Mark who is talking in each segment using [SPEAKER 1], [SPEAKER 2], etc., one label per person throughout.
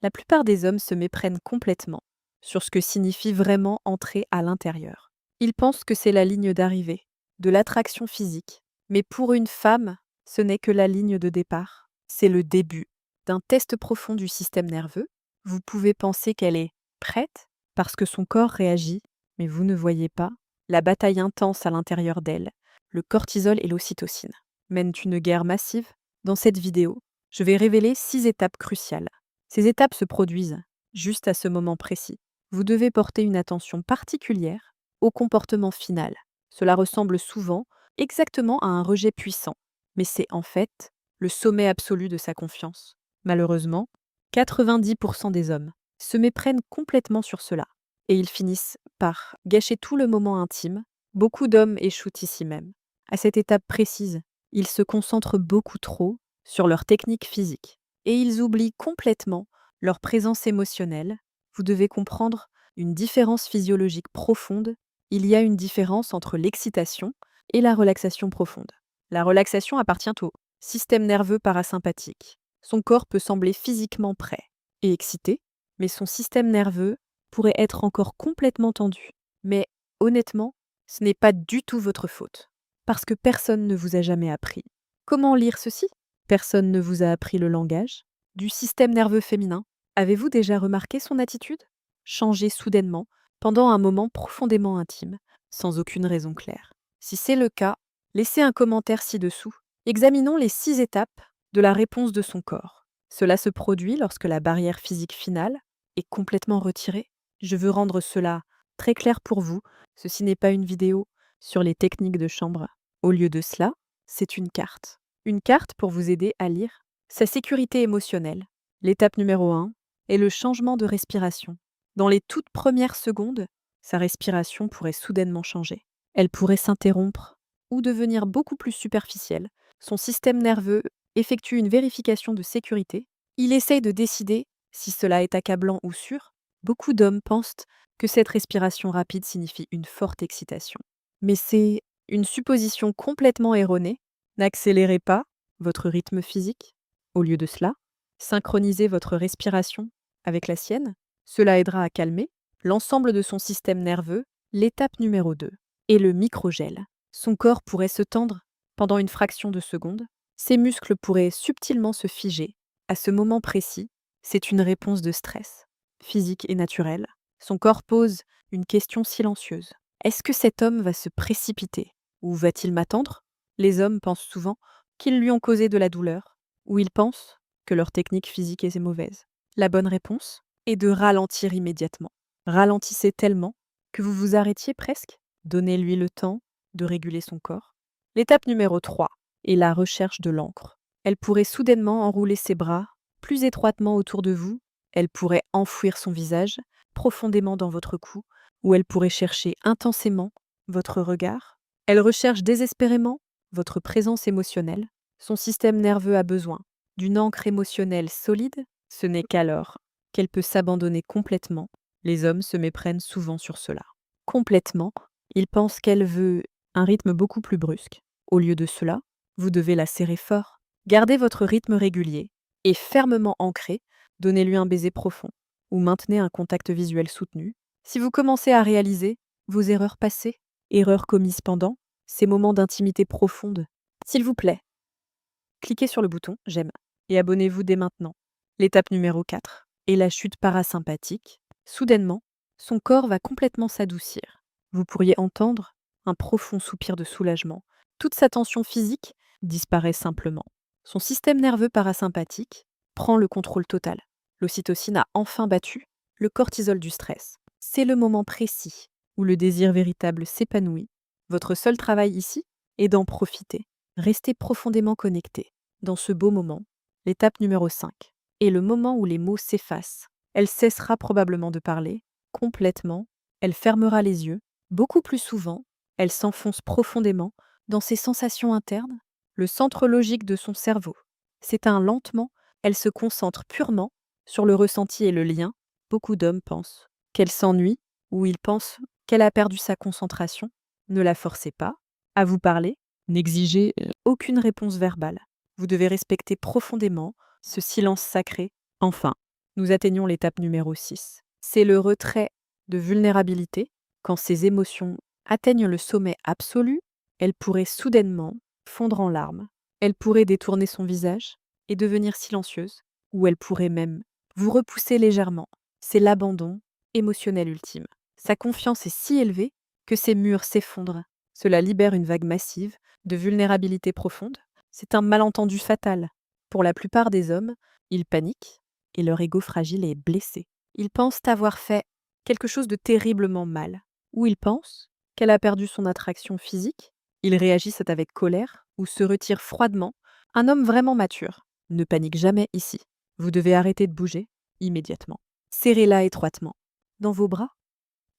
[SPEAKER 1] La plupart des hommes se méprennent complètement sur ce que signifie vraiment entrer à l'intérieur. Ils pensent que c'est la ligne d'arrivée, de l'attraction physique. Mais pour une femme, ce n'est que la ligne de départ. C'est le début d'un test profond du système nerveux. Vous pouvez penser qu'elle est prête parce que son corps réagit, mais vous ne voyez pas la bataille intense à l'intérieur d'elle. Le cortisol et l'ocytocine mènent une guerre massive. Dans cette vidéo, je vais révéler 6 étapes cruciales. Ces étapes se produisent juste à ce moment précis. Vous devez porter une attention particulière au comportement final. Cela ressemble souvent exactement à un rejet puissant, mais c'est en fait le sommet absolu de sa confiance. Malheureusement, 90% des hommes se méprennent complètement sur cela, et ils finissent par gâcher tout le moment intime. Beaucoup d'hommes échouent ici même. À cette étape précise, ils se concentrent beaucoup trop sur leur technique physique, et ils oublient complètement leur présence émotionnelle. Vous devez comprendre une différence physiologique profonde. Il y a une différence entre l'excitation et la relaxation profonde. La relaxation appartient au système nerveux parasympathique. Son corps peut sembler physiquement prêt et excité, mais son système nerveux pourrait être encore complètement tendu. Mais honnêtement, ce n'est pas du tout votre faute, parce que personne ne vous a jamais appris. Comment lire ceci? Personne ne vous a appris le langage du système nerveux féminin. Avez-vous déjà remarqué son attitude changer soudainement pendant un moment profondément intime, sans aucune raison claire? Si c'est le cas, laissez un commentaire ci-dessous. Examinons les 6 étapes de la réponse de son corps. Cela se produit lorsque la barrière physique finale est complètement retirée. Je veux rendre cela très clair pour vous. Ceci n'est pas une vidéo sur les techniques de chambre. Au lieu de cela, c'est une carte. Une carte pour vous aider à lire sa sécurité émotionnelle. L'étape numéro 1 est le changement de respiration. Dans les toutes premières secondes, sa respiration pourrait soudainement changer. Elle pourrait s'interrompre ou devenir beaucoup plus superficielle. Son système nerveux effectue une vérification de sécurité. Il essaye de décider si cela est accablant ou sûr. Beaucoup d'hommes pensent que cette respiration rapide signifie une forte excitation. Mais c'est une supposition complètement erronée. N'accélérez pas votre rythme physique. Au lieu de cela, synchronisez votre respiration avec la sienne. Cela aidera à calmer l'ensemble de son système nerveux. L'étape numéro 2 est le microgel. Son corps pourrait se tendre pendant une fraction de seconde. Ses muscles pourraient subtilement se figer. À ce moment précis, c'est une réponse de stress, physique et naturelle. Son corps pose une question silencieuse. Est-ce que cet homme va se précipiter ou va-t-il m'attendre? Les hommes pensent souvent qu'ils lui ont causé de la douleur ou ils pensent que leur technique physique est mauvaise. La bonne réponse est de ralentir immédiatement. Ralentissez tellement que vous vous arrêtiez presque. Donnez-lui le temps de réguler son corps. L'étape numéro 3 est la recherche de l'encre. Elle pourrait soudainement enrouler ses bras plus étroitement autour de vous. Elle pourrait enfouir son visage profondément dans votre cou, ou elle pourrait chercher intensément votre regard. Elle recherche désespérément votre présence émotionnelle. Son système nerveux a besoin d'une encre émotionnelle solide. Ce n'est qu'alors qu'elle peut s'abandonner complètement. Les hommes se méprennent souvent sur cela. Complètement, ils pensent qu'elle veut un rythme beaucoup plus brusque. Au lieu de cela, vous devez la serrer fort. Gardez votre rythme régulier et fermement ancré. Donnez-lui un baiser profond ou maintenez un contact visuel soutenu. Si vous commencez à réaliser vos erreurs passées, erreurs commises pendant ces moments d'intimité profonde, s'il vous plaît, cliquez sur le bouton j'aime et abonnez-vous dès maintenant. L'étape numéro 4 est la chute parasympathique. Soudainement, son corps va complètement s'adoucir. Vous pourriez entendre un profond soupir de soulagement. Toute sa tension physique disparaît simplement. Son système nerveux parasympathique prend le contrôle total. L'ocytocine a enfin battu le cortisol du stress. C'est le moment précis où le désir véritable s'épanouit. Votre seul travail ici est d'en profiter. Restez profondément connecté. Dans ce beau moment, l'étape numéro 5 est le moment où les mots s'effacent. Elle cessera probablement de parler, complètement. Elle fermera les yeux. Beaucoup plus souvent, elle s'enfonce profondément dans ses sensations internes, le centre logique de son cerveau. S'éteint lentement, elle se concentre purement sur le ressenti et le lien. Beaucoup d'hommes pensent qu'elle s'ennuie ou ils pensent qu'elle a perdu sa concentration. Ne la forcez pas à vous parler. N'exigez aucune réponse verbale. Vous devez respecter profondément ce silence sacré. Enfin, Nous atteignons l'étape numéro 6. C'est le retrait de vulnérabilité. Quand ces émotions atteignent le sommet absolu, elle pourrait soudainement fondre en larmes. Elle pourrait détourner son visage et devenir silencieuse, ou elle pourrait même vous repousser légèrement. C'est l'abandon émotionnel ultime. Sa confiance est si élevée que ses murs s'effondrent. Cela libère une vague massive de vulnérabilité profonde. C'est un malentendu fatal. Pour la plupart des hommes, ils paniquent et leur ego fragile est blessé. Ils pensent avoir fait quelque chose de terriblement mal, ou ils pensent qu'elle a perdu son attraction physique. Ils réagissent avec colère ou se retirent froidement. Un homme vraiment mature ne panique jamais ici. Vous devez arrêter de bouger immédiatement. Serrez-la étroitement dans vos bras,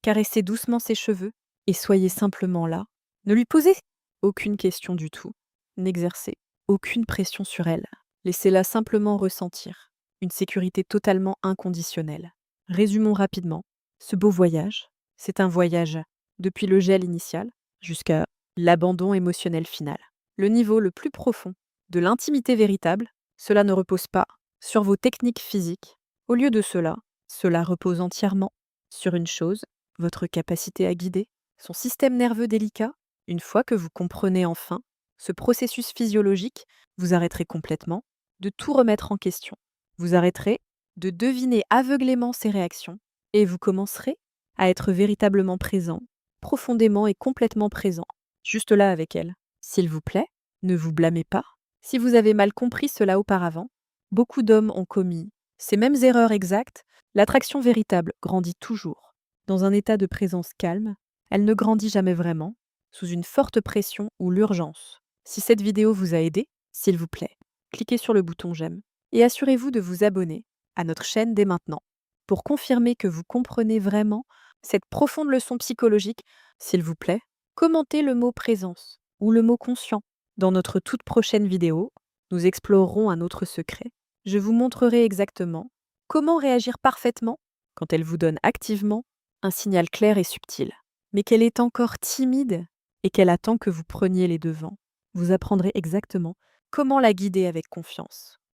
[SPEAKER 1] caressez doucement ses cheveux et soyez simplement là. Ne lui posez aucune question du tout. N'exercez aucune pression sur elle. Laissez-la simplement ressentir une sécurité totalement inconditionnelle. Résumons rapidement. Ce beau voyage, c'est un voyage depuis le gel initial jusqu'à l'abandon émotionnel final. Le niveau le plus profond de l'intimité véritable, cela ne repose pas sur vos techniques physiques. Au lieu de cela, cela repose entièrement sur une chose, votre capacité à guider, son système nerveux délicat. Une fois que vous comprenez enfin ce processus physiologique, vous arrêterez complètement de tout remettre en question. Vous arrêterez de deviner aveuglément ses réactions et vous commencerez à être véritablement présent, profondément et complètement présent, juste là avec elle. S'il vous plaît, ne vous blâmez pas. Si vous avez mal compris cela auparavant, beaucoup d'hommes ont commis ces mêmes erreurs exactes. L'attraction véritable grandit toujours. Dans un état de présence calme, elle ne grandit jamais vraiment, sous une forte pression ou l'urgence. Si cette vidéo vous a aidé, s'il vous plaît, cliquez sur le bouton j'aime et assurez-vous de vous abonner à notre chaîne dès maintenant. Pour confirmer que vous comprenez vraiment cette profonde leçon psychologique, s'il vous plaît, commentez le mot présence ou le mot conscient. Dans notre toute prochaine vidéo, nous explorerons un autre secret. Je vous montrerai exactement comment réagir parfaitement quand elle vous donne activement un signal clair et subtil, mais qu'elle est encore timide et qu'elle attend que vous preniez les devants. Vous apprendrez exactement comment la guider avec confiance.